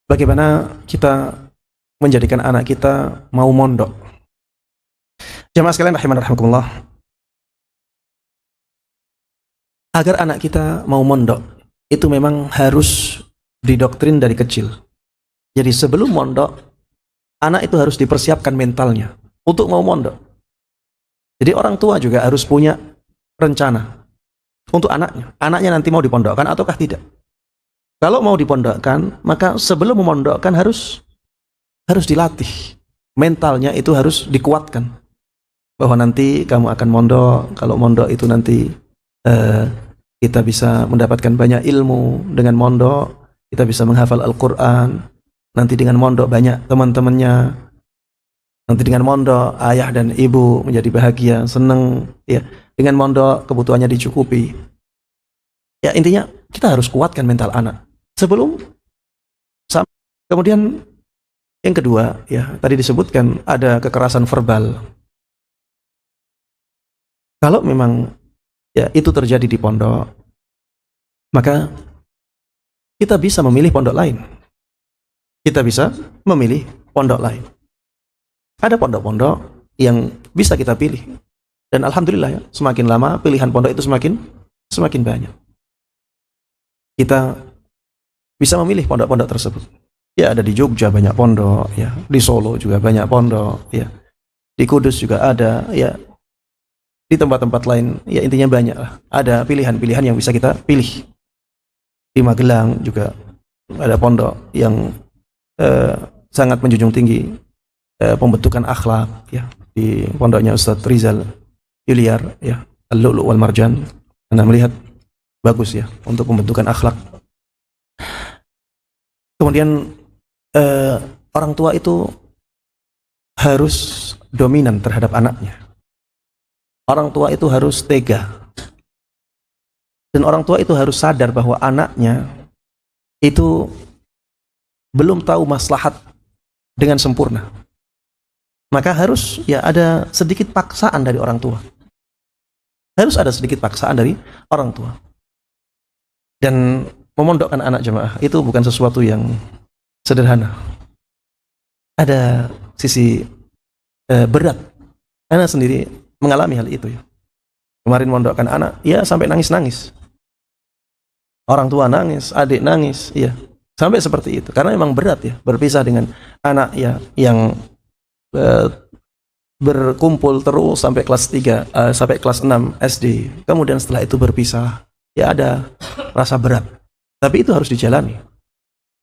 Bagaimana kita menjadikan anak kita mau mondok? Jamaah sekalian rahiman rahimakumullah, agar anak kita mau mondok itu memang harus didoktrin dari kecil. Jadi sebelum mondok, anak itu harus dipersiapkan mentalnya untuk mau mondok. Jadi orang tua juga harus punya rencana untuk anaknya. Anaknya nanti mau dipondokkan ataukah tidak. Kalau mau dipondokkan, maka sebelum memondokkan harus dilatih. Mentalnya itu harus dikuatkan. Bahwa nanti kamu akan mondok, kalau mondok itu nanti kita bisa mendapatkan banyak ilmu dengan mondok, kita bisa menghafal Al-Quran, nanti dengan mondok banyak teman-temannya, nanti dengan mondok ayah dan ibu menjadi bahagia, senang, ya. Dengan mondok kebutuhannya dicukupi. Ya intinya kita harus kuatkan mental anak sebelum. Kemudian yang kedua, ya tadi disebutkan ada kekerasan verbal. Kalau memang ya itu terjadi di pondok, maka kita bisa memilih pondok lain. Kita bisa memilih pondok lain. Ada pondok-pondok yang bisa kita pilih. Dan alhamdulillah ya, semakin lama pilihan pondok itu semakin banyak. Kita bisa memilih pondok-pondok tersebut. Ya ada di Jogja banyak pondok, ya di Solo juga banyak pondok, ya di Kudus juga ada, ya di tempat-tempat lain, ya intinya banyak lah. Ada pilihan-pilihan yang bisa kita pilih. Di Magelang juga ada pondok yang sangat menjunjung tinggi pembentukan akhlak, ya di pondoknya Ustadz Rizal Yuliar, ya Al-Lu'lu' wal Marjan. Anda melihat bagus ya untuk pembentukan akhlak. Kemudian orang tua itu harus dominan terhadap anaknya. Orang tua itu harus tega. Dan orang tua itu harus sadar bahwa anaknya itu belum tahu maslahat dengan sempurna. Maka harus ya ada sedikit paksaan dari orang tua. Harus ada sedikit paksaan dari orang tua. Dan memondokkan anak jemaah itu bukan sesuatu yang sederhana. Ada sisi berat. Anak sendiri mengalami hal itu ya. Kemarin mondokkan anak, ya sampai nangis-nangis. Orang tua nangis, adik nangis, ya sampai seperti itu. Karena memang berat ya berpisah dengan anak ya yang berkumpul terus sampai kelas 3, sampai kelas 6 SD. Kemudian setelah itu berpisah, ya ada rasa berat. Tapi itu harus dijalani.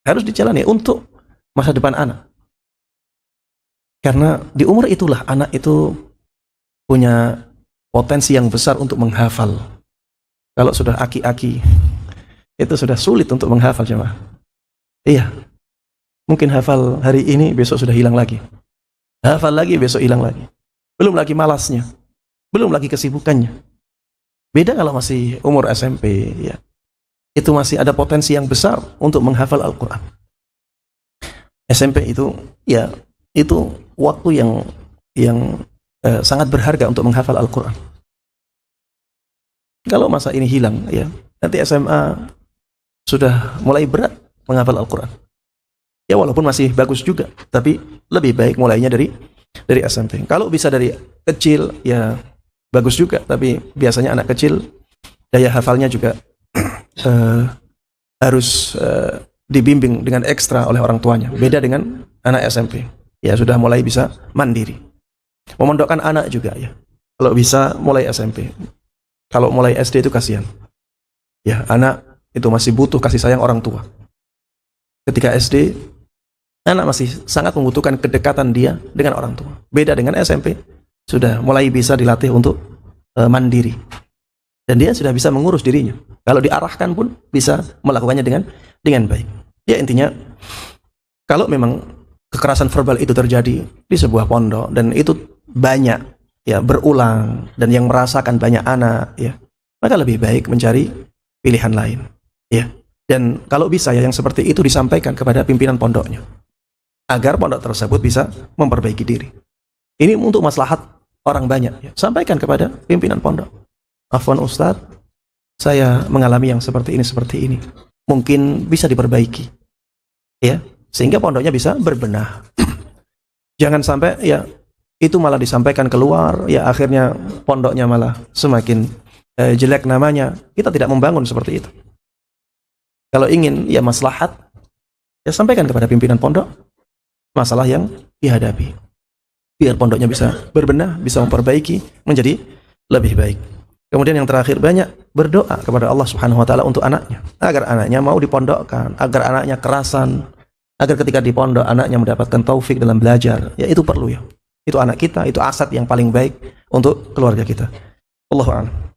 Harus dijalani untuk masa depan anak. Karena di umur itulah anak itu punya potensi yang besar untuk menghafal. Kalau sudah aki-aki, itu sudah sulit untuk menghafal jemaah. Iya. Mungkin hafal hari ini, besok sudah hilang lagi. Hafal lagi, besok hilang lagi. Belum lagi malasnya. Belum lagi kesibukannya. Beda kalau masih umur SMP, ya. Itu masih ada potensi yang besar untuk menghafal Al-Quran. SMP itu, ya, itu waktu yang sangat berharga untuk menghafal Al-Quran. Kalau masa ini hilang, ya, nanti SMA sudah mulai berat menghafal Al-Quran. Ya walaupun masih bagus juga, tapi lebih baik mulainya dari SMP. Kalau bisa dari kecil, ya bagus juga. Tapi biasanya anak kecil daya hafalnya juga harus dibimbing dengan ekstra oleh orang tuanya. Beda dengan anak SMP, ya sudah mulai bisa mandiri. Memondokkan anak juga ya. Kalau bisa mulai SMP. Kalau mulai SD itu kasihan. Ya, anak itu masih butuh kasih sayang orang tua. Ketika SD, anak masih sangat membutuhkan kedekatan dia dengan orang tua. Beda dengan SMP, sudah mulai bisa dilatih untuk mandiri. Dan dia sudah bisa mengurus dirinya. Kalau diarahkan pun bisa melakukannya dengan baik. Ya intinya, kalau memang kekerasan verbal itu terjadi di sebuah pondok dan itu banyak ya berulang dan yang merasakan banyak anak ya, maka lebih baik mencari pilihan lain ya. Dan kalau bisa ya yang seperti itu disampaikan kepada pimpinan pondoknya agar pondok tersebut bisa memperbaiki diri. Ini untuk maslahat orang banyak ya. Sampaikan kepada pimpinan pondok. Afwan Ustadz, saya mengalami yang seperti ini. Mungkin bisa diperbaiki. Ya, sehingga pondoknya bisa berbenah. Jangan sampai ya itu malah disampaikan keluar, ya akhirnya pondoknya malah semakin jelek namanya. Kita tidak membangun seperti itu. Kalau ingin ya maslahat, ya sampaikan kepada pimpinan pondok masalah yang dihadapi, biar pondoknya bisa berbenah, bisa memperbaiki menjadi lebih baik. Kemudian yang terakhir, banyak berdoa kepada Allah Subhanahu wa taala untuk anaknya, agar anaknya mau dipondokkan, agar anaknya kerasan, agar ketika di pondok anaknya mendapatkan taufik dalam belajar. Ya itu perlu ya. Itu anak kita, itu aset yang paling baik untuk keluarga kita. Allahu a'lam.